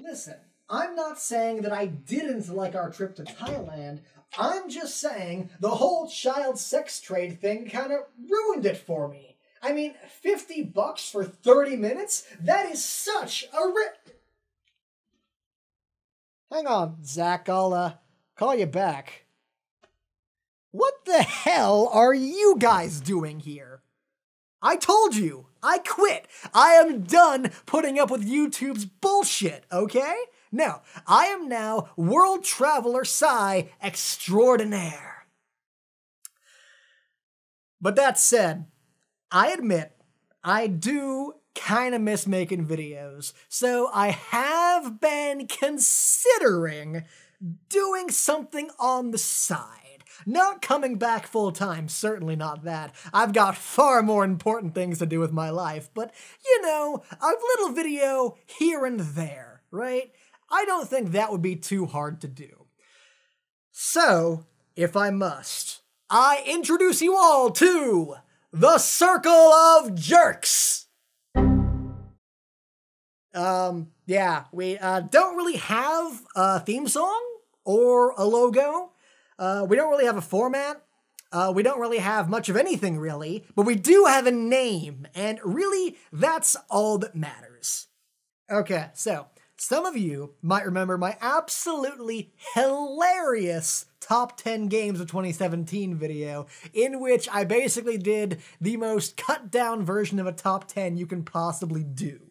Listen, I'm not saying that I didn't like our trip to Thailand. I'm just saying the whole child sex trade thing kind of ruined it for me. I mean, $50 for 30 minutes? That is such a Hang on, Zach, I'll call you back. What the hell are you guys doing here? I told you, I quit. I am done putting up with YouTube's bullshit, okay? No, I am now World Traveler Psy Extraordinaire. But that said, I admit, I do kind of miss making videos, so I have been considering doing something on the side. Not coming back full time, certainly not that. I've got far more important things to do with my life, but, you know, a little video here and there, right? I don't think that would be too hard to do. So, if I must, I introduce you all to the Circle of Jerks! Yeah, we don't really have a theme song or a logo. We don't really have a format. We don't really have much of anything, really. But we do have a name, and really, that's all that matters. Okay, so some of you might remember my absolutely hilarious Top 10 Games of 2017 video, in which I basically did the most cut-down version of a top 10 you can possibly do.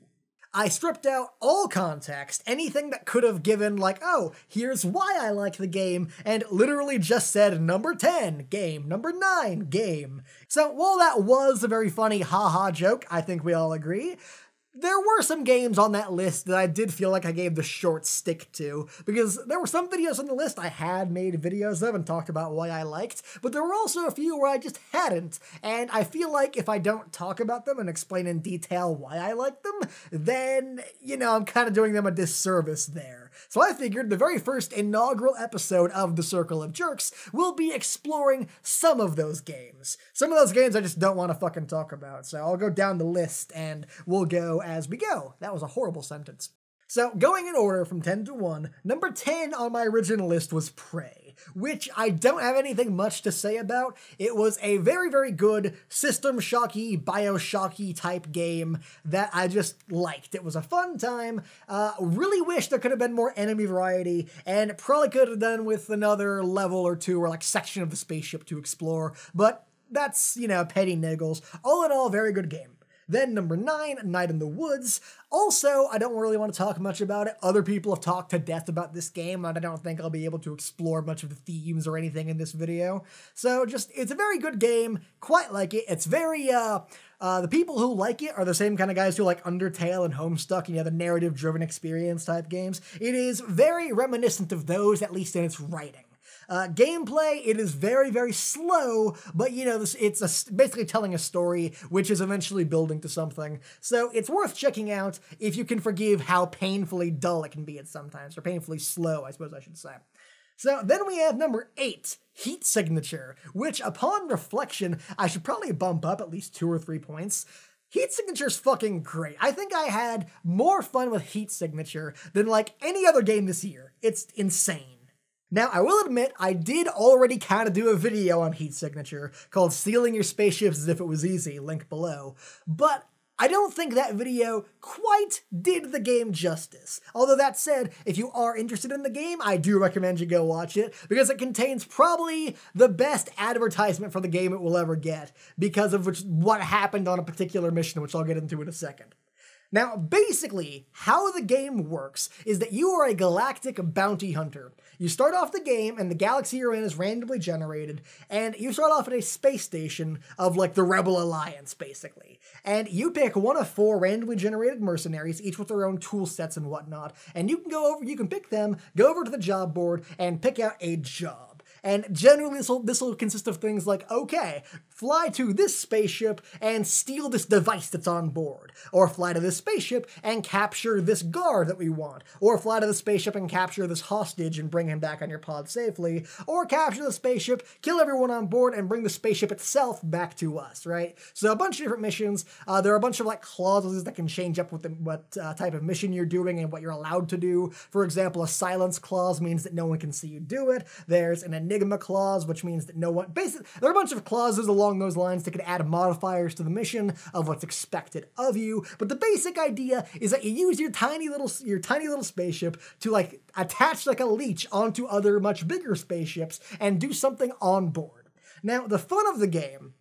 I stripped out all context, anything that could have given like, oh, here's why I like the game, and literally just said number 10, game, number 9, game. So while that was a very funny haha joke, I think we all agree, there were some games on that list that I did feel like I gave the short stick to, because there were some videos on the list I had made videos of and talked about why I liked, but there were also a few where I just hadn't, and I feel like if I don't talk about them and explain in detail why I like them, then, you know, I'm kind of doing them a disservice there. So I figured the very first inaugural episode of The Circle of Jerks will be exploring some of those games. Some of those games I just don't want to fucking talk about, so I'll go down the list and we'll go as we go. That was a horrible sentence. So, going in order from 10 to 1, number 10 on my original list was Prey, which I don't have anything much to say about. It was a very, very good System Shocky, Bioshocky type game that I just liked. It was a fun time. Really wish there could have been more enemy variety, and probably could have done with another level or two or like section of the spaceship to explore, but that's, you know, petty niggles. All in all, very good game. Then number 9, Night in the Woods. Also, I don't really want to talk much about it. Other people have talked to death about this game, and I don't think I'll be able to explore much of the themes or anything in this video. So just, it's a very good game, quite like it. It's very, the people who like it are the same kind of guys who like Undertale and Homestuck and, you know, the narrative-driven experience type games. It is very reminiscent of those, at least in its writing. Gameplay, it is very, very slow, but, you know, it's basically telling a story, which is eventually building to something. So it's worth checking out if you can forgive how painfully dull it can be at sometimes, or painfully slow, I suppose I should say. So then we have number 8, Heat Signature, which upon reflection, I should probably bump up at least 2 or 3 points. Heat Signature's fucking great. I think I had more fun with Heat Signature than like any other game this year. It's insane. Now, I will admit, I did already kind of do a video on Heat Signature called Stealing Your Spaceships as If It Was Easy, link below, but I don't think that video quite did the game justice. Although that said, if you are interested in the game, I do recommend you go watch it, because it contains probably the best advertisement for the game it will ever get, because of what happened on a particular mission, which I'll get into in a second. Now, basically, how the game works is that you are a galactic bounty hunter. You start off the game, and the galaxy you're in is randomly generated, and you start off at a space station of, like, the Rebel Alliance, basically. And you pick one of 4 randomly generated mercenaries, each with their own tool sets and whatnot, and you can pick them, go over to the job board, and pick out a job. And generally, this will consist of things like, okay, fly to this spaceship and steal this device that's on board. Or fly to this spaceship and capture this guard that we want. Or fly to the spaceship and capture this hostage and bring him back on your pod safely. Or capture the spaceship, kill everyone on board, and bring the spaceship itself back to us, right? So a bunch of different missions. There are a bunch of like clauses that can change up with what type of mission you're doing and what you're allowed to do. For example, a silence clause means that no one can see you do it. There's an enigma clause, which means that no one... Basically, there are a bunch of clauses along those lines that can add modifiers to the mission of what's expected of you. But the basic idea is that you use your tiny little spaceship to like attach like a leech onto other much bigger spaceships and do something on board. Now, the fun of the game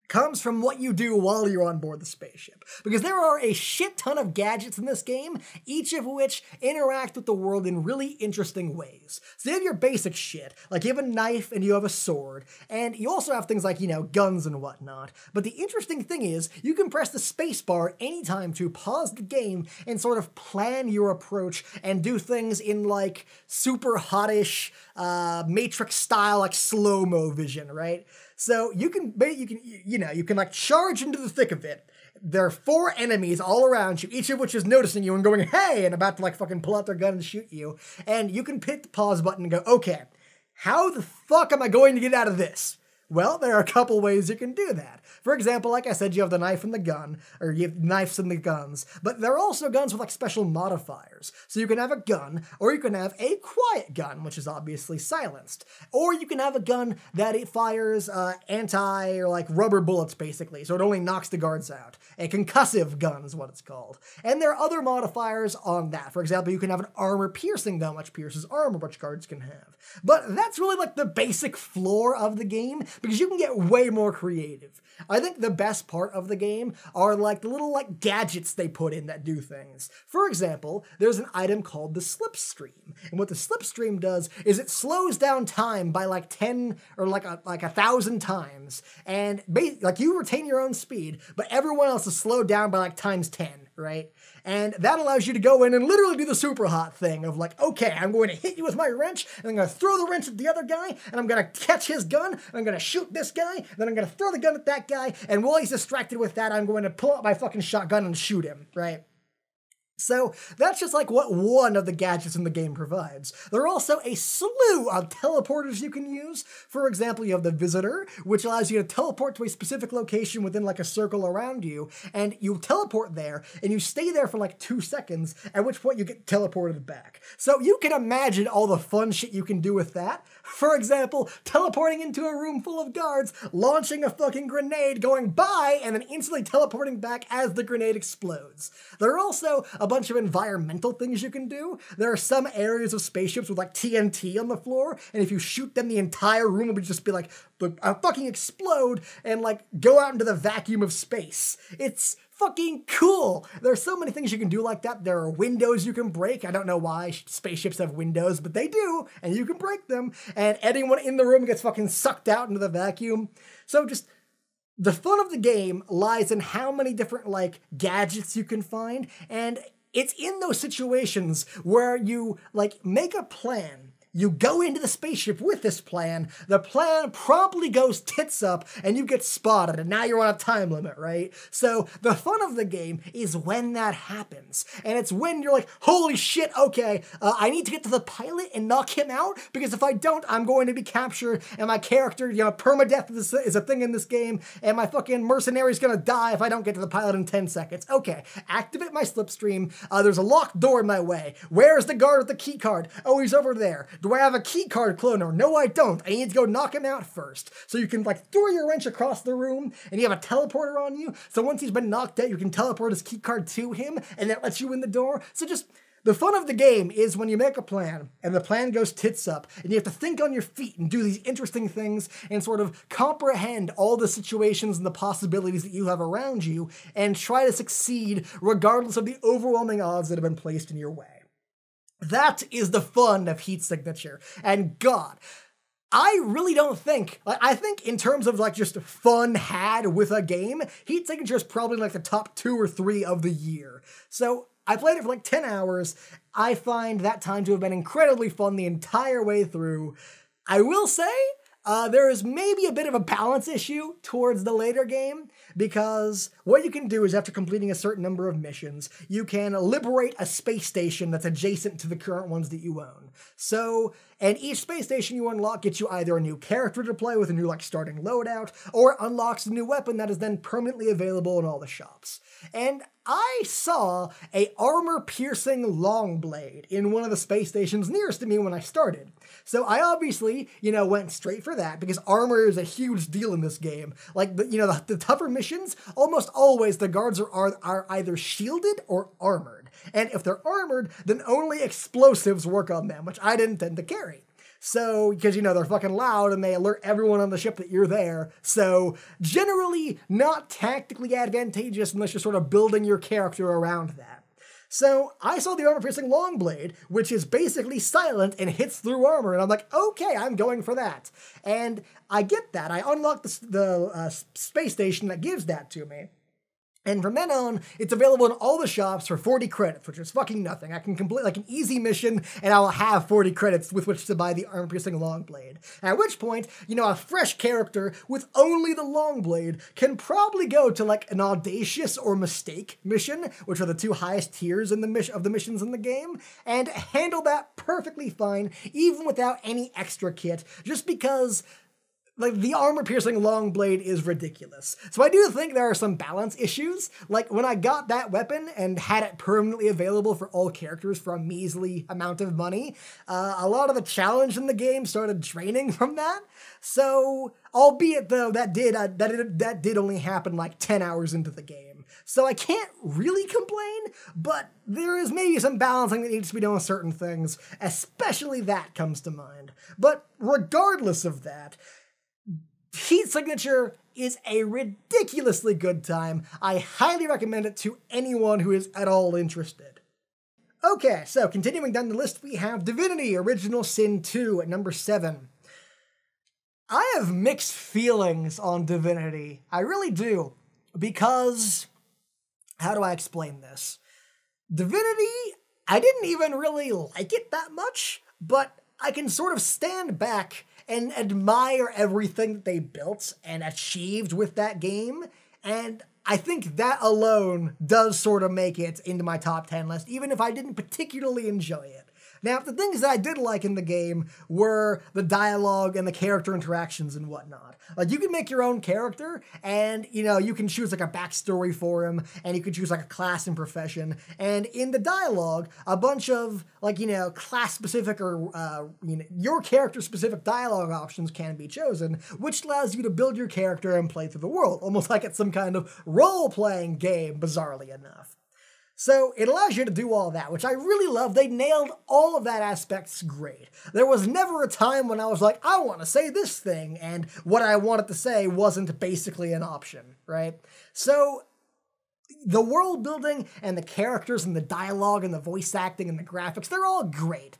comes from what you do while you're on board the spaceship. Because there are a shit ton of gadgets in this game, each of which interact with the world in really interesting ways. So you have your basic shit, like you have a knife and you have a sword, and you also have things like, guns and whatnot. But the interesting thing is, you can press the spacebar anytime to pause the game and sort of plan your approach and do things in like super hottish, Matrix style, like slow-mo vision, right? So you can like charge into the thick of it. There are 4 enemies all around you, each of which is noticing you and going, hey, and about to like fucking pull out their gun and shoot you. And you can hit the pause button and go, okay, how the fuck am I going to get out of this? Well, there are a couple ways you can do that. For example, like I said, you have the knife and the gun, or you have knives and the guns, but there are also guns with like special modifiers. So you can have a gun, or you can have a quiet gun, which is obviously silenced. Or you can have a gun that it fires anti or like rubber bullets basically, so it only knocks the guards out. A concussive gun is what it's called. And there are other modifiers on that. For example, you can have an armor-piercing gun, which pierces armor, which guards can have. But that's really like the basic floor of the game, because you can get way more creative. I think the best part of the game are like the little like gadgets they put in that do things. For example, there's an item called the slipstream. And what the slipstream does is it slows down time by like 10 or like 1,000 times. And like you retain your own speed, but everyone else is slowed down by like times 10, right? And that allows you to go in and literally do the super hot thing of like, okay, I'm going to hit you with my wrench, and I'm going to throw the wrench at the other guy, and I'm going to catch his gun, and I'm going to shoot this guy, and then I'm going to throw the gun at that guy, and while he's distracted with that, I'm going to pull out my fucking shotgun and shoot him, right? So that's just like what one of the gadgets in the game provides. There are also a slew of teleporters you can use. For example, you have the Visitor, which allows you to teleport to a specific location within like a circle around you, and you teleport there, and you stay there for like 2 seconds, at which point you get teleported back. So you can imagine all the fun shit you can do with that. For example, teleporting into a room full of guards, launching a fucking grenade, going bye, and then instantly teleporting back as the grenade explodes. There are also a bunch of environmental things you can do. There are some areas of spaceships with like TNT on the floor, and if you shoot them, the entire room would just be like, fucking explode and like go out into the vacuum of space. It's fucking cool. There are so many things you can do like that. There are windows you can break. I don't know why spaceships have windows, but they do, and you can break them, and anyone in the room gets fucking sucked out into the vacuum. So just the fun of the game lies in how many different like gadgets you can find, and it's in those situations where you like make a plan. You go into the spaceship with this plan, the plan promptly goes tits up, and you get spotted, and now you're on a time limit, right? So the fun of the game is when that happens, and it's when you're like, holy shit, okay, I need to get to the pilot and knock him out, because if I don't, I'm going to be captured, and my character, permadeath is a thing in this game, and my fucking mercenary's gonna die if I don't get to the pilot in 10 seconds. Okay, activate my slipstream. There's a locked door in my way. Where's the guard with the key card? Oh, he's over there. Do I have a key card cloner? No, I don't. I need to go knock him out first. So you can like throw your wrench across the room, and you have a teleporter on you. So once he's been knocked out, you can teleport his key card to him, and that lets you in the door. So just the fun of the game is when you make a plan, and the plan goes tits up, and you have to think on your feet and do these interesting things and sort of comprehend all the situations and the possibilities that you have around you, and try to succeed regardless of the overwhelming odds that have been placed in your way. That is the fun of Heat Signature. And God, I really don't think, I think in terms of like just fun had with a game, Heat Signature is probably like the top 2 or 3 of the year. So I played it for like 10 hours. I find that time to have been incredibly fun the entire way through. I will say, There is maybe a bit of a balance issue towards the later game, because what you can do is after completing a certain number of missions, you can liberate a space station that's adjacent to the current ones that you own. So, and each space station you unlock gets you either a new character to play with a new starting loadout, or it unlocks a new weapon that is then permanently available in all the shops. And I saw a armor-piercing long blade in one of the space stations nearest to me when I started. So I obviously, went straight for that, because armor is a huge deal in this game. Like, the tougher missions, almost always the guards are either shielded or armored. And if they're armored, then only explosives work on them, which I didn't tend to carry. So, because, they're fucking loud and they alert everyone on the ship that you're there. So, generally not tactically advantageous unless you're sort of building your character around that. So, I saw the armor-piercing longblade, which is basically silent and hits through armor, and I'm like, okay, I'm going for that. And I get that. I unlock the space station that gives that to me. And from then on, it's available in all the shops for 40 credits, which is fucking nothing. I can complete like an easy mission, and I will have 40 credits with which to buy the armor-piercing longblade. At which point, a fresh character with only the longblade can probably go to like an audacious or mistake mission, which are the two highest tiers in of the missions in the game, and handle that perfectly fine, even without any extra kit, just because the armor-piercing longblade is ridiculous. So I do think there are some balance issues. Like, when I got that weapon and had it permanently available for all characters for a measly amount of money, a lot of the challenge in the game started draining from that. So, albeit though, that did only happen like 10 hours into the game. So I can't really complain, but there is maybe some balancing that needs to be done with certain things, especially that comes to mind. But regardless of that, Heat Signature is a ridiculously good time. I highly recommend it to anyone who is at all interested. Okay, so continuing down the list, we have Divinity Original Sin 2 at number 7. I have mixed feelings on Divinity. I really do. Because, how do I explain this? Divinity, I didn't even really like it that much, but I can sort of stand back and admire everything that they built and achieved with that game, and I think that alone does sort of make it into my top 10 list, even if I didn't particularly enjoy it. Now, the things that I did like in the game were the dialogue and the character interactions and whatnot. Like, you can make your own character, and, you can choose, like, a backstory for him, and you can choose, like, a class and profession, and in the dialogue, a bunch of, like, class-specific or, your character-specific dialogue options can be chosen, which allows you to build your character and play through the world, almost like it's some kind of role-playing game, bizarrely enough. So it allows you to do all that, which I really love. They nailed all of that aspects great. There was never a time when I was like, I want to say this thing, and what I wanted to say wasn't basically an option, right? So the world building and the characters and the dialogue and the voice acting and the graphics, they're all great.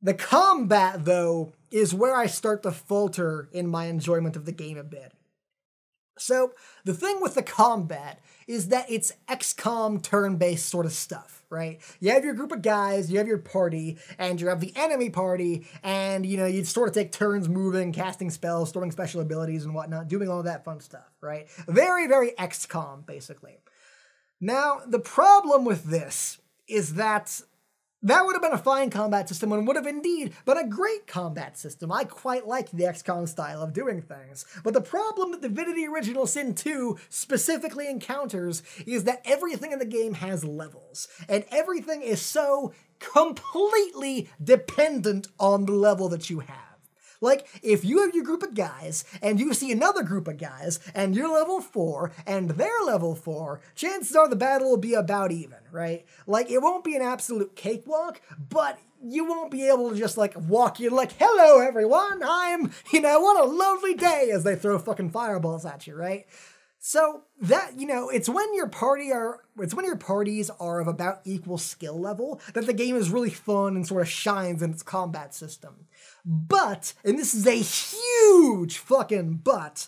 The combat, though, is where I start to falter in my enjoyment of the game a bit. So, the thing with the combat is that it's XCOM turn-based sort of stuff, right? You have your group of guys, you have your party, and you have the enemy party, and, you sort of take turns moving, casting spells, storing special abilities and whatnot, doing all that fun stuff, right? Very, very XCOM, basically. Now, the problem with this is that would have been a fine combat system and would have indeed been a great combat system. I quite like the XCOM style of doing things. But the problem that Divinity Original Sin 2 specifically encounters is that everything in the game has levels. And everything is so completely dependent on the level that you have. Like, if you have your group of guys, and you see another group of guys, and you're level 4, and they're level 4, chances are the battle will be about even, right? Like, it won't be an absolute cakewalk, but you won't be able to just, like, walk in like, hello, everyone, I'm, what a lovely day, as they throw fucking fireballs at you, right? So that, it's when your parties are of about equal skill level that the game is really fun and sort of shines in its combat system. But, and this is a huge fucking but,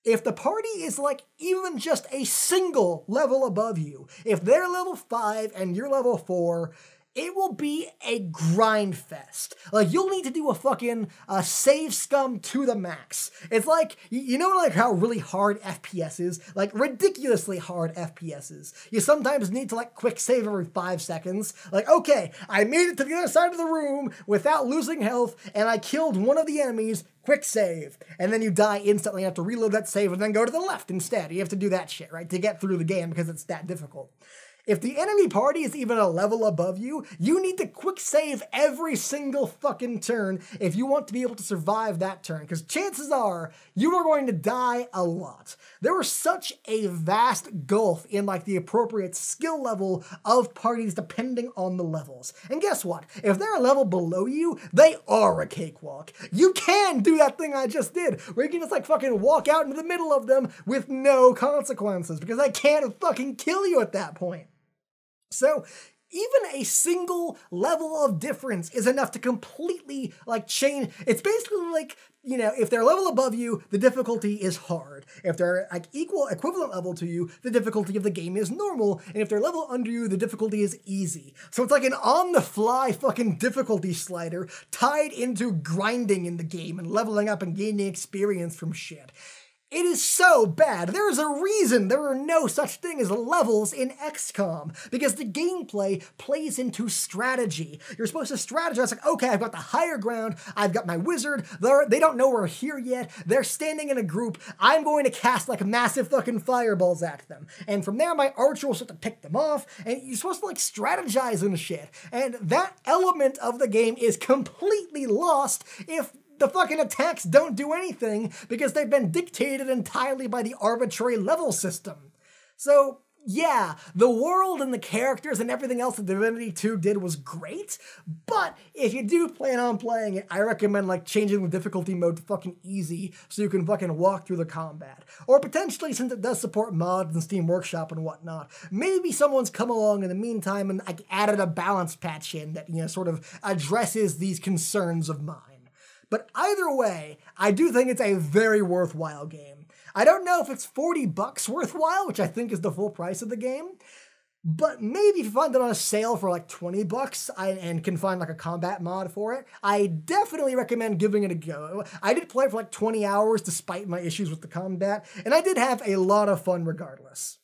if the party is like even just a single level above you, if they're level 5 and you're level 4, it will be a grind fest. Like, you'll need to do a fucking save scum to the max. It's like, you know like how really hard FPS is? Like, ridiculously hard FPS is. You sometimes need to like quick save every 5 seconds. Like, okay, I made it to the other side of the room without losing health, and I killed one of the enemies, quick save. And then you die instantly, you have to reload that save and then go to the left instead. You have to do that shit, right, to get through the game because it's that difficult. If the enemy party is even a level above you, you need to quick save every single fucking turn if you want to be able to survive that turn, because chances are you are going to die a lot. There is such a vast gulf in like the appropriate skill level of parties depending on the levels. And guess what? If they're a level below you, they are a cakewalk. You can do that thing I just did, where you can just like fucking walk out into the middle of them with no consequences, because they can't fucking kill you at that point. So, even a single level of difference is enough to completely, like, change. It's basically like, you know, if they're a level above you, the difficulty is hard. If they're, like, equivalent level to you, the difficulty of the game is normal. And if they're level under you, the difficulty is easy. So it's like an on-the-fly fucking difficulty slider tied into grinding in the game and leveling up and gaining experience from shit. It is so bad. There is a reason there are no such thing as levels in XCOM, because the gameplay plays into strategy. You're supposed to strategize like, okay, I've got the higher ground, I've got my wizard, they don't know we're here yet, they're standing in a group, I'm going to cast like massive fucking fireballs at them. And from there, my archer will start to pick them off, and you're supposed to like strategize and shit. And that element of the game is completely lost if the fucking attacks don't do anything because they've been dictated entirely by the arbitrary level system. So, yeah, the world and the characters and everything else that Divinity 2 did was great, but if you do plan on playing it, I recommend like changing the difficulty mode to fucking easy so you can fucking walk through the combat. Or potentially, since it does support mods and Steam Workshop and whatnot, maybe someone's come along in the meantime and like added a balance patch in that, you know, sort of addresses these concerns of mine. But either way, I do think it's a very worthwhile game. I don't know if it's $40 worthwhile, which I think is the full price of the game, but maybe if you find it on a sale for like $20 and can find like a combat mod for it, I definitely recommend giving it a go. I did play it for like 20 hours despite my issues with the combat, and I did have a lot of fun regardless.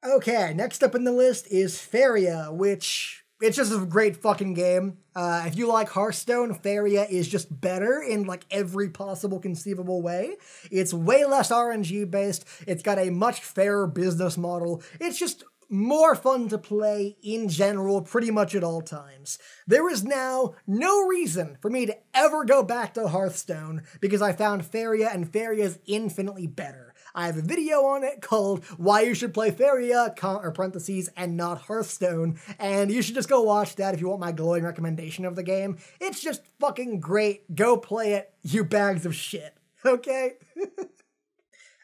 Okay, next up in the list is Feria, which... it's just a great fucking game. If you like Hearthstone, Feria is just better in like every possible conceivable way. It's way less RNG based. It's got a much fairer business model. It's just more fun to play in general pretty much at all times. There is now no reason for me to ever go back to Hearthstone because I found Feria and Feria is infinitely better. I have a video on it called Why You Should Play Feria, or parentheses, and not Hearthstone, and you should just go watch that if you want my glowing recommendation of the game. It's just fucking great. Go play it, you bags of shit. Okay?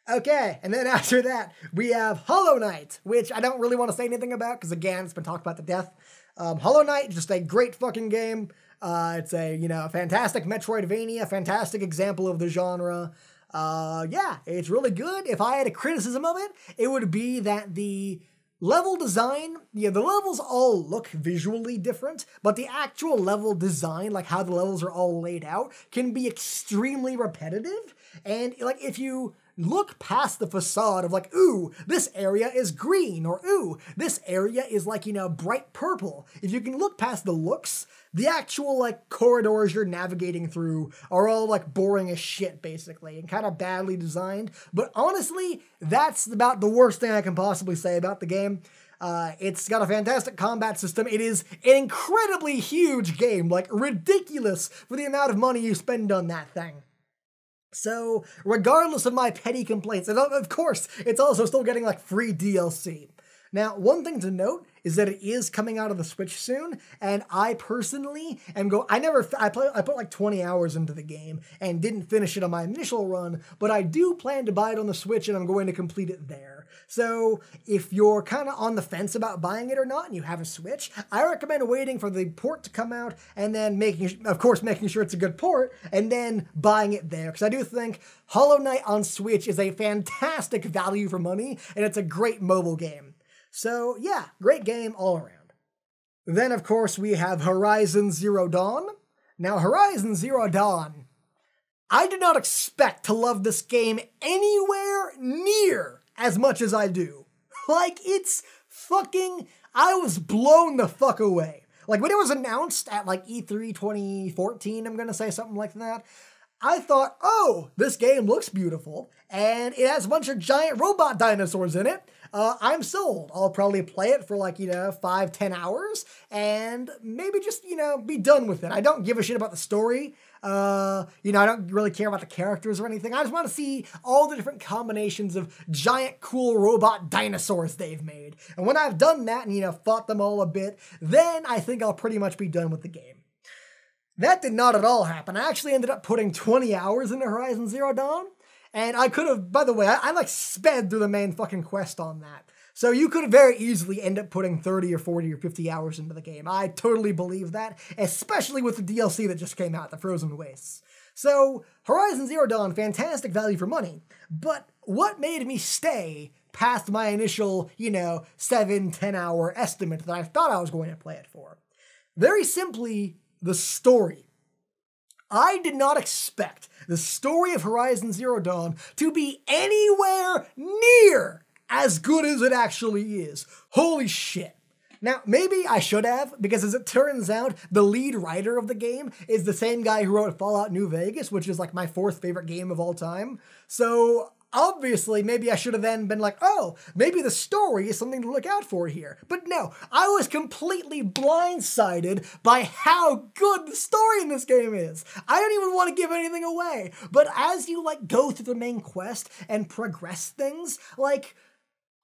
Okay, and then after that, we have Hollow Knight, which I don't really want to say anything about, because again, it's been talked about to death. Hollow Knight, just a great fucking game. It's a, you know, fantastic Metroidvania, fantastic example of the genre. Yeah, it's really good. If I had a criticism of it, it would be that the level design, yeah, the levels all look visually different, but the actual level design, like how the levels are all laid out, can be extremely repetitive. And like if you look past the facade of like, ooh, this area is green, or ooh, this area is like, you know, bright purple. If you can look past the looks, the actual like corridors you're navigating through are all like boring as shit basically and kind of badly designed. But honestly, that's about the worst thing I can possibly say about the game. It's got a fantastic combat system. It is an incredibly huge game, like ridiculous for the amount of money you spend on that thing. So, regardless of my petty complaints, and of course, it's also still getting like free DLC. Now, one thing to note is that it is coming out of the Switch soon, and I personally am I put like 20 hours into the game and didn't finish it on my initial run, but I do plan to buy it on the Switch and I'm going to complete it there. So, if you're kind of on the fence about buying it or not and you have a Switch, I recommend waiting for the port to come out and then making sure it's a good port and then buying it there, because I do think Hollow Knight on Switch is a fantastic value for money and it's a great mobile game. So, yeah, great game all around. Then, of course, we have Horizon Zero Dawn. Now, Horizon Zero Dawn, I did not expect to love this game anywhere near as much as I do. Like, it's fucking, I was blown the fuck away. Like, when it was announced at, like, E3 2014, I'm gonna say something like that, I thought, oh, this game looks beautiful, and it has a bunch of giant robot dinosaurs in it. I'm sold. I'll probably play it for 5-10 hours, and maybe just, be done with it. I don't give a shit about the story. I don't really care about the characters or anything. I just want to see all the different combinations of giant, cool robot dinosaurs they've made. And when I've done that and, fought them all a bit, then I think I'll pretty much be done with the game. That did not at all happen. I actually ended up putting 20 hours into Horizon Zero Dawn, and I could have, by the way, I sped through the main fucking quest on that. So you could very easily end up putting 30 or 40 or 50 hours into the game. I totally believe that, especially with the DLC that just came out, the Frozen Wastes. So Horizon Zero Dawn, fantastic value for money, but what made me stay past my initial, 7-10 hour estimate that I thought I was going to play it for? Very simply, the story. I did not expect the story of Horizon Zero Dawn to be anywhere near as good as it actually is. Holy shit. Now, maybe I should have, because as it turns out, the lead writer of the game is the same guy who wrote Fallout New Vegas, which is my 4th favorite game of all time. So obviously, maybe I should have then been like, oh, maybe the story is something to look out for here. But no, I was completely blindsided by how good the story in this game is. I don't even want to give anything away. But as you go through the main quest and progress things,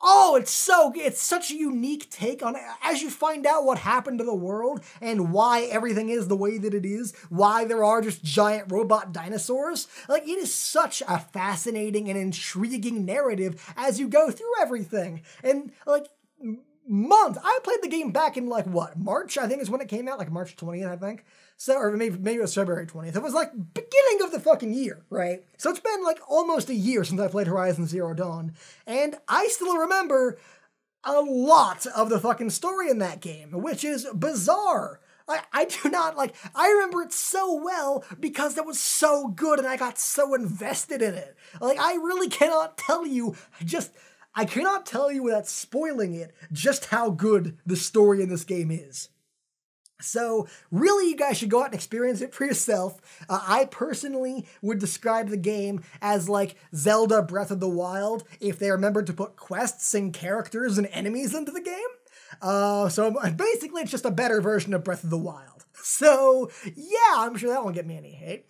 oh, it's such a unique take on it. As you find out what happened to the world and why everything is the way that it is, why there are just giant robot dinosaurs, it is such a fascinating and intriguing narrative as you go through everything. And, I played the game back in, March, I think is when it came out, March 20th, I think. So, or maybe it was February 20th. It was, beginning of the fucking year, right? So it's been, almost a year since I played Horizon Zero Dawn, and I still remember a lot of the fucking story in that game, which is bizarre. I do not, I remember it so well because it was so good and I got so invested in it. I really cannot tell you I cannot tell you without spoiling it just how good the story in this game is. So really, you guys should go out and experience it for yourself. I personally would describe the game as Zelda Breath of the Wild if they remembered to put quests and characters and enemies into the game. So basically, it's just a better version of Breath of the Wild. So yeah, I'm sure that won't get me any hate.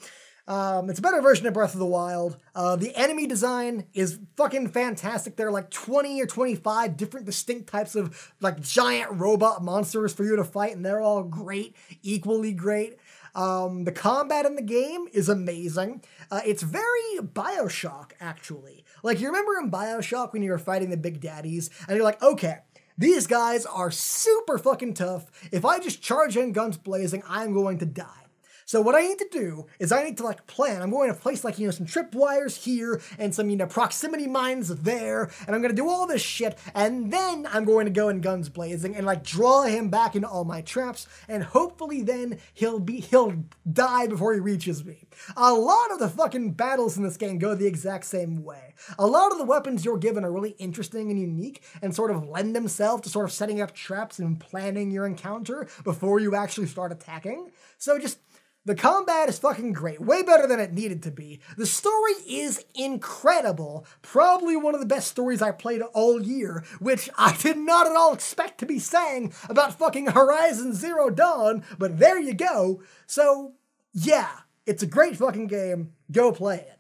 It's a better version of Breath of the Wild. The enemy design is fucking fantastic. There are 20 or 25 different distinct types of giant robot monsters for you to fight, and they're all great, equally great. The combat in the game is amazing. It's very BioShock, actually. You remember in BioShock when you were fighting the big daddies, and you're okay, these guys are super fucking tough. If I just charge in guns blazing, I'm going to die. So what I need to do is I need to plan. I'm going to place some tripwires here and some proximity mines there, and I'm going to do all this shit, and then I'm going to go in guns blazing and draw him back into all my traps, and hopefully then he'll die before he reaches me. A lot of the fucking battles in this game go the exact same way. A lot of the weapons you're given are really interesting and unique and sort of lend themselves to sort of setting up traps and planning your encounter before you actually start attacking. So the combat is fucking great, way better than it needed to be. The story is incredible, probably one of the best stories I played all year, which I did not at all expect to be saying about fucking Horizon Zero Dawn, but there you go. So, yeah, it's a great fucking game. Go play it.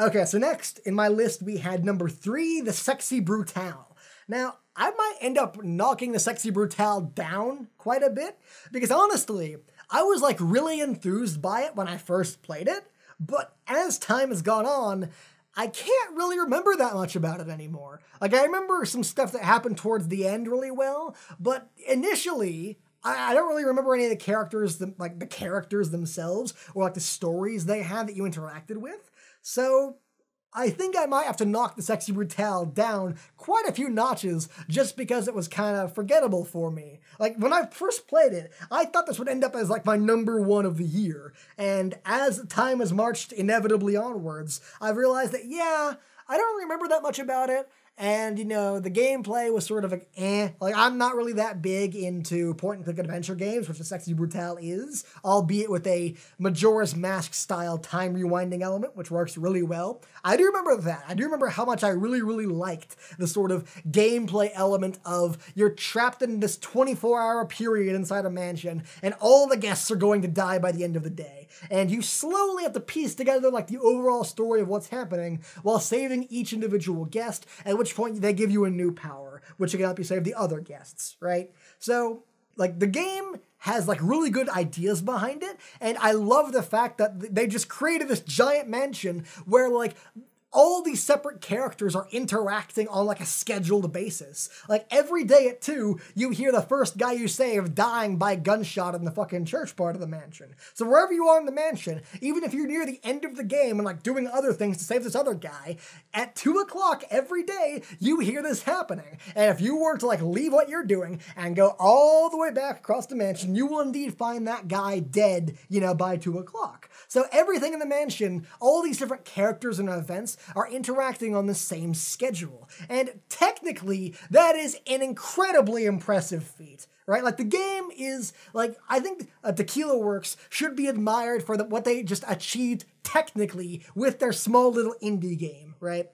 Okay, so next in my list we had number 3, the Sexy Brutale. Now, I might end up knocking the Sexy Brutale down quite a bit, because honestly, I was really enthused by it when I first played it, but as time has gone on, I can't really remember that much about it anymore. I remember some stuff that happened towards the end really well, but initially, I don't really remember any of the characters, the characters themselves, or the stories they had that you interacted with. So I think I might have to knock the Sexy Brutale down quite a few notches just because it was kind of forgettable for me. Like, when I first played it, I thought this would end up as, like, my #1 of the year. And as time has marched inevitably onwards, I've realized that, yeah, I don't remember that much about it. And, you know, the gameplay was sort of like, eh. Like, I'm not really that big into point-and-click adventure games, which the Sexy Brutale is, albeit with a Majora's Mask-style time-rewinding element, which works really well. I do remember that. I do remember how much I really, really liked the sort of gameplay element of you're trapped in this 24-hour period inside a mansion, and all the guests are going to die by the end of the day. And you slowly have to piece together, like, the overall story of what's happening while saving each individual guest, at which point they give you a new power, which can help you save the other guests, right? So, like, the game has, like, really good ideas behind it, and I love the fact that they just created this giant mansion where, like, all these separate characters are interacting on, like, a scheduled basis. Like, every day at 2, you hear the first guy you save dying by gunshot in the fucking church part of the mansion. So wherever you are in the mansion, even if you're near the end of the game and, like, doing other things to save this other guy, at 2 o'clock every day, you hear this happening. And if you were to, like, leave what you're doing and go all the way back across the mansion, you will indeed find that guy dead, you know, by 2 o'clock. So everything in the mansion, all these different characters and events are interacting on the same schedule. And technically, that is an incredibly impressive feat, right? Like, the game is, like, I think Tequila Works should be admired for what they just achieved technically with their small little indie game, right?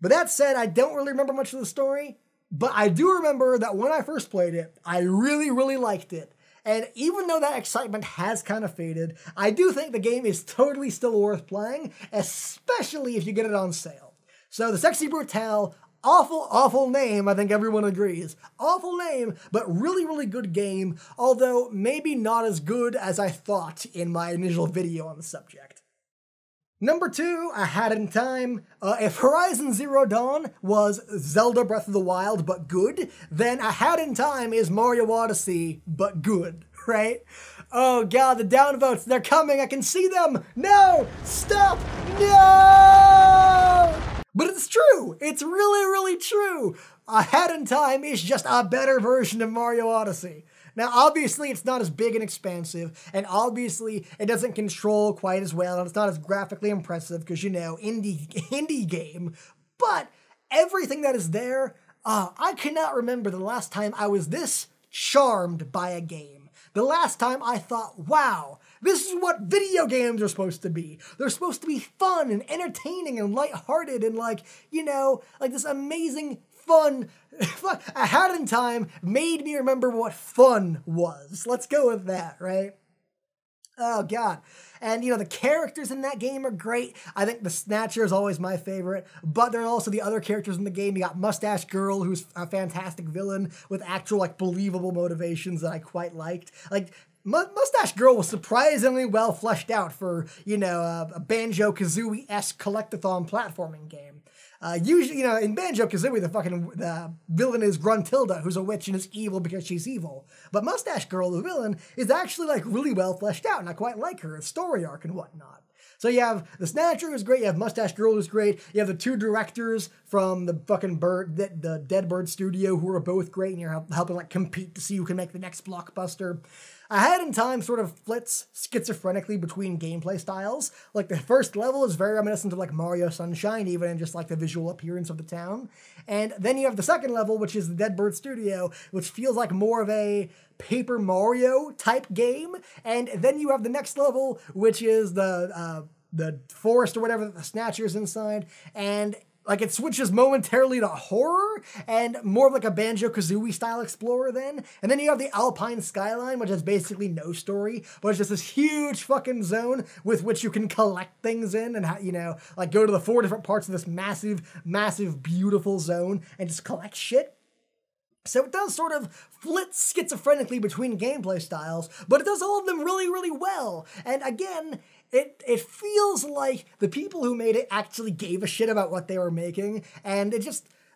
But that said, I don't really remember much of the story, but I do remember that when I first played it, I really, really liked it. And even though that excitement has kind of faded, I do think the game is totally still worth playing, especially if you get it on sale. So the Sexy Brutale, awful, awful name, I think everyone agrees. Awful name, but really, really good game, although maybe not as good as I thought in my initial video on the subject. #2, I Had in Time. If Horizon Zero Dawn was Zelda Breath of the Wild but good, then A Had in Time is Mario Odyssey but good, right? Oh god, the downvotes, they're coming, I can see them! No! Stop! No! But it's true! It's really, really true! A Had in Time is just a better version of Mario Odyssey. Now, obviously, it's not as big and expansive, and obviously, it doesn't control quite as well, and it's not as graphically impressive, because, you know, indie game, but everything that is there, I cannot remember the last time I was this charmed by a game. The last time I thought, wow, this is what video games are supposed to be. They're supposed to be fun and entertaining and lighthearted and, like, you know, like this amazing fun. A Had in Time made me remember what fun was. Let's go with that, right? Oh, God. And, you know, the characters in that game are great. I think the Snatcher is always my favorite, but there are also the other characters in the game. You got Mustache Girl, who's a fantastic villain with actual, like, believable motivations that I quite liked. Like, Mustache Girl was surprisingly well fleshed out for, you know, a Banjo-Kazooie-esque collectathon platforming game. Usually, you know, in Banjo-Kazooie, the villain is Gruntilda, who's a witch and is evil because she's evil. But Mustache Girl, the villain, is actually, like, really well fleshed out, and I quite like her, story arc and whatnot. So you have the Snatcher, who's great, you have Mustache Girl, who's great, you have the 2 directors from the fucking the Dead Bird studio, who are both great, and you're helping, like, compete to see who can make the next blockbuster. A Had in Time sort of flits schizophrenically between gameplay styles. Like, the first level is very reminiscent of, like, Mario Sunshine, even in just, like, the visual appearance of the town. And then you have the second level, which is the Dead Bird Studio, which feels like more of a Paper Mario type game. And then you have the next level, which is the forest or whatever that the Snatcher's inside. And, like, it switches momentarily to horror and more of like a Banjo-Kazooie style explorer then. And then you have the Alpine Skyline, which has basically no story, but it's just this huge fucking zone with which you can collect things in and, you know, like go to the 4 different parts of this massive, massive, beautiful zone and just collect shit. So it does sort of flit schizophrenically between gameplay styles, but it does all of them really, really well. And again, it feels like the people who made it actually gave a shit about what they were making, and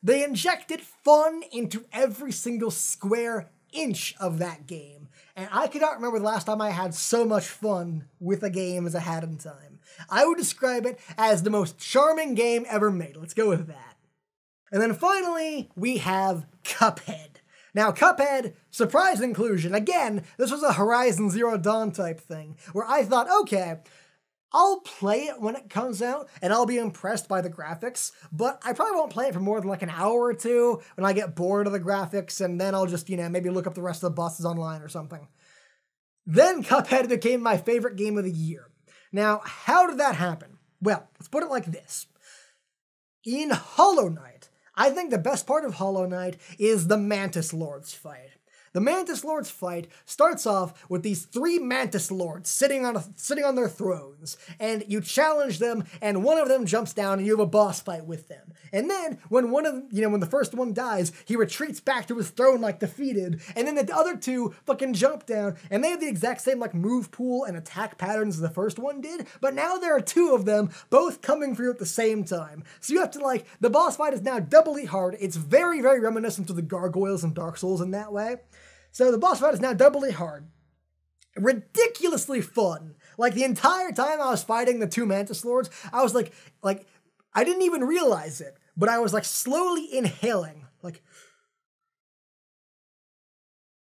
they injected fun into every single square inch of that game. And I cannot remember the last time I had so much fun with a game as I had in time. I would describe it as the most charming game ever made. Let's go with that. And then finally, we have Cuphead. Now, Cuphead, surprise inclusion. Again, this was a Horizon Zero Dawn type thing, where I thought, okay, I'll play it when it comes out, and I'll be impressed by the graphics, but I probably won't play it for more than like an hour or two when I get bored of the graphics, and then I'll just, maybe look up the rest of the bosses online or something. Then Cuphead became my favorite game of the year. Now, how did that happen? Well, let's put it like this. In Hollow Knight, I think the best part of Hollow Knight is the Mantis Lords fight. The Mantis Lords fight starts off with these 3 Mantis Lords sitting on their thrones, and you challenge them, and one of them jumps down, and you have a boss fight with them. And then, when when the first one dies, he retreats back to his throne like defeated, and then the other 2 fucking jump down, and they have the exact same like move pool and attack patterns as the first one did, but now there are 2 of them, both coming for you at the same time. So you have to the boss fight is now doubly hard. It's very, very reminiscent to the gargoyles in Dark Souls in that way. So the boss fight is now doubly hard. Ridiculously fun. Like, the entire time I was fighting the 2 Mantis Lords, I was like, I didn't even realize it, but I was slowly inhaling,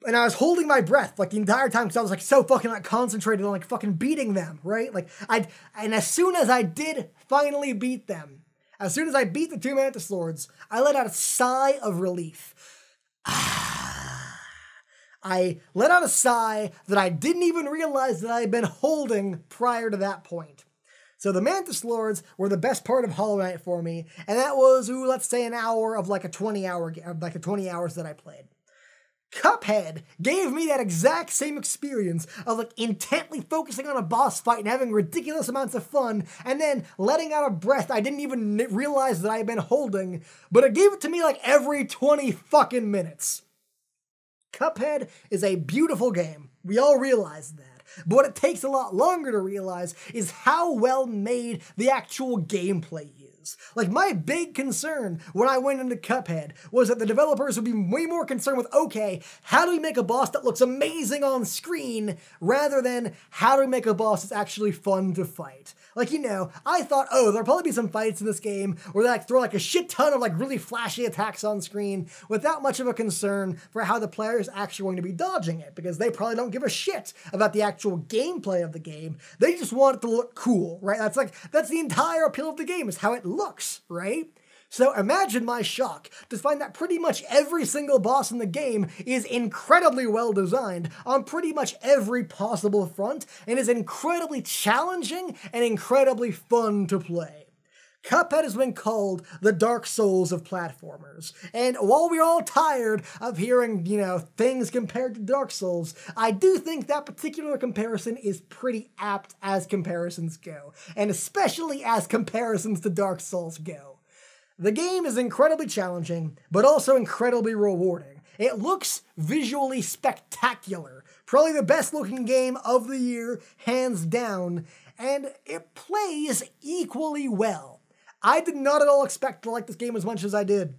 and I was holding my breath, the entire time, because I was, so fucking, concentrated on, fucking beating them, right? And as soon as I did finally beat them, as soon as I beat the 2 Mantis Lords, I let out a sigh of relief. I let out a sigh that I didn't even realize that I had been holding prior to that point. So the Mantis Lords were the best part of Hollow Knight for me, and that was, let's say an hour of a 20 hours that I played. Cuphead gave me that exact same experience of intently focusing on a boss fight and having ridiculous amounts of fun, and then letting out a breath I didn't even realize that I had been holding, but it gave it to me every 20 fucking minutes. Cuphead is a beautiful game. We all realize that. But what it takes a lot longer to realize is how well made the actual gameplay is. My big concern when I went into Cuphead was that the developers would be way more concerned with, okay, how do we make a boss that looks amazing on screen, rather than how do we make a boss that's actually fun to fight. I thought, there'll probably be some fights in this game where they throw a shit ton of really flashy attacks on screen without much of a concern for how the player is actually going to be dodging it, because they probably don't give a shit about the actual gameplay of the game. They just want it to look cool, right? That's the entire appeal of the game, is how it looks, right? So imagine my shock to find that pretty much every single boss in the game is incredibly well designed on pretty much every possible front, and is incredibly challenging and incredibly fun to play. Cuphead has been called the Dark Souls of platformers, and while we're all tired of hearing, things compared to Dark Souls, I do think that particular comparison is pretty apt as comparisons go, and especially as comparisons to Dark Souls go. The game is incredibly challenging, but also incredibly rewarding. It looks visually spectacular, probably the best looking game of the year, hands down, and it plays equally well. I did not at all expect to like this game as much as I did.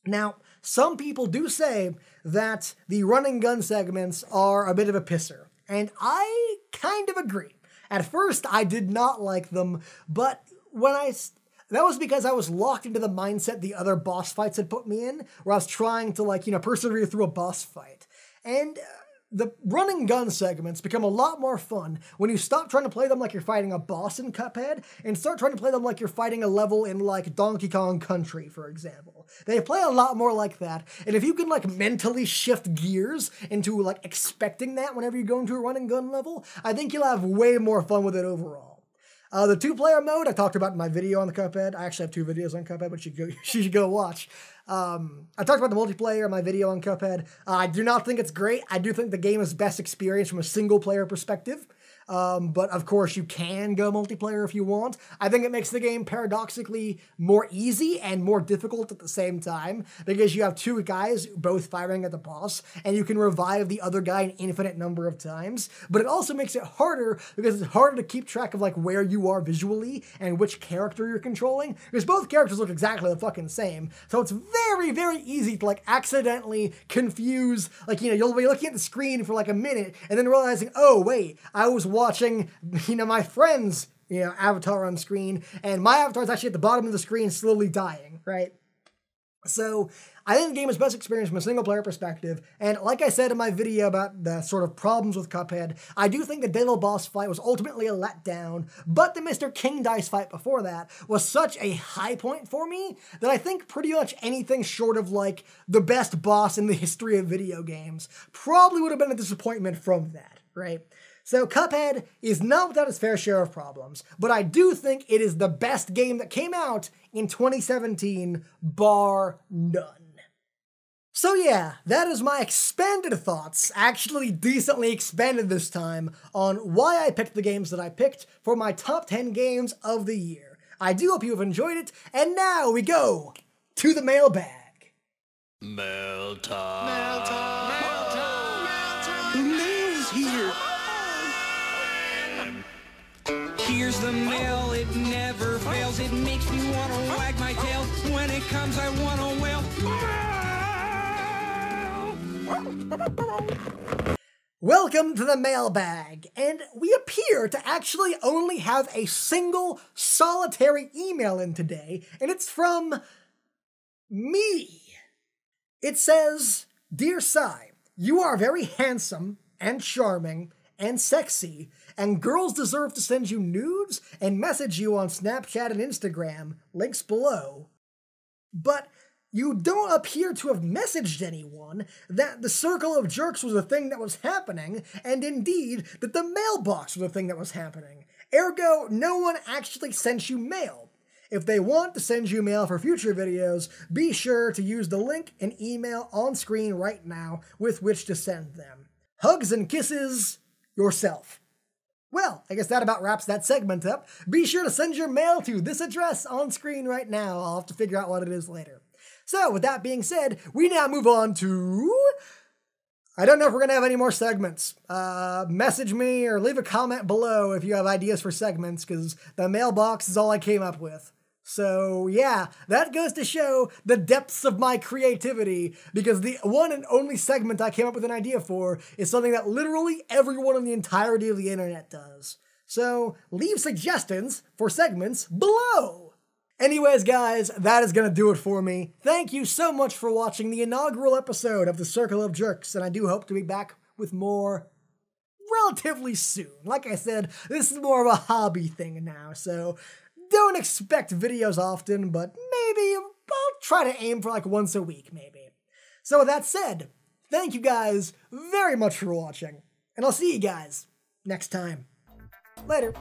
Now, some people do say that the run and gun segments are a bit of a pisser, and I kind of agree. At first, I did not like them, but that was because I was locked into the mindset the other boss fights had put me in, where I was trying to persevere through a boss fight. And the run and gun segments become a lot more fun when you stop trying to play them like you're fighting a boss in Cuphead and start trying to play them like you're fighting a level in Donkey Kong Country, for example. They play a lot more like that, and if you can mentally shift gears into expecting that whenever you go into a run and gun level, I think you'll have way more fun with it overall. The 2-player mode I talked about in my video on the Cuphead. I actually have 2 videos on Cuphead, which you should go watch. I talked about the multiplayer in my video on Cuphead. I do not think it's great. I do think the game is best experienced from a single-player perspective. But of course you can go multiplayer if you want. I think it makes the game paradoxically more easy and more difficult at the same time, because you have 2 guys both firing at the boss, and you can revive the other guy an infinite number of times. But it also makes it harder, because it's harder to keep track of where you are visually and which character you're controlling, because both characters look exactly the fucking same. So it's very, very easy to accidentally confuse, you'll be looking at the screen for a minute and then realizing, oh wait, I was watching, my friend's, avatar on screen, and my avatar is actually at the bottom of the screen slowly dying, right? So, I think the game is best experienced from a single-player perspective, and like I said in my video about the sort of problems with Cuphead, I do think the Devil boss fight was ultimately a letdown, but the Mr. King Dice fight before that was such a high point for me that I think pretty much anything short of, like, the best boss in the history of video games probably would have been a disappointment from that, right? So Cuphead is not without its fair share of problems, but I do think it is the best game that came out in 2017, bar none. So yeah, that is my expanded thoughts, actually decently expanded this time, on why I picked the games that I picked for my top 10 games of the year. I do hope you have enjoyed it, and now we go to the mailbag. Mail time. Mail time. Mail time. Mail time. The mail's here. Here's the mail, it never fails. It makes me want to wag my tail. When it comes, I want to wail. Welcome to the mailbag, and we appear to actually only have a single solitary email in today, and it's from me. It says, "Dear Sai, you are very handsome and charming and sexy, and girls deserve to send you nudes and message you on Snapchat and Instagram, links below. But you don't appear to have messaged anyone that the circle of jerks was a thing that was happening, and indeed that the mailbox was a thing that was happening. Ergo, no one actually sent you mail. If they want to send you mail for future videos, be sure to use the link and email on screen right now with which to send them. Hugs and kisses, yourself." Well, I guess that about wraps that segment up. Be sure to send your mail to this address on screen right now. I'll have to figure out what it is later. So, with that being said, we now move on to... I don't know if we're going to have any more segments. Message me or leave a comment below if you have ideas for segments, because the mailbox is all I came up with. So, yeah, that goes to show the depths of my creativity, because the one and only segment I came up with an idea for is something that literally everyone on the entirety of the internet does. So, leave suggestions for segments below! Anyways, guys, that is going to do it for me. Thank you so much for watching the inaugural episode of The Circle of Jerks, and I do hope to be back with more relatively soon. Like I said, this is more of a hobby thing now, so don't expect videos often, but maybe I'll try to aim for like once a week, maybe. So with that said, thank you guys very much for watching, and I'll see you guys next time. Later.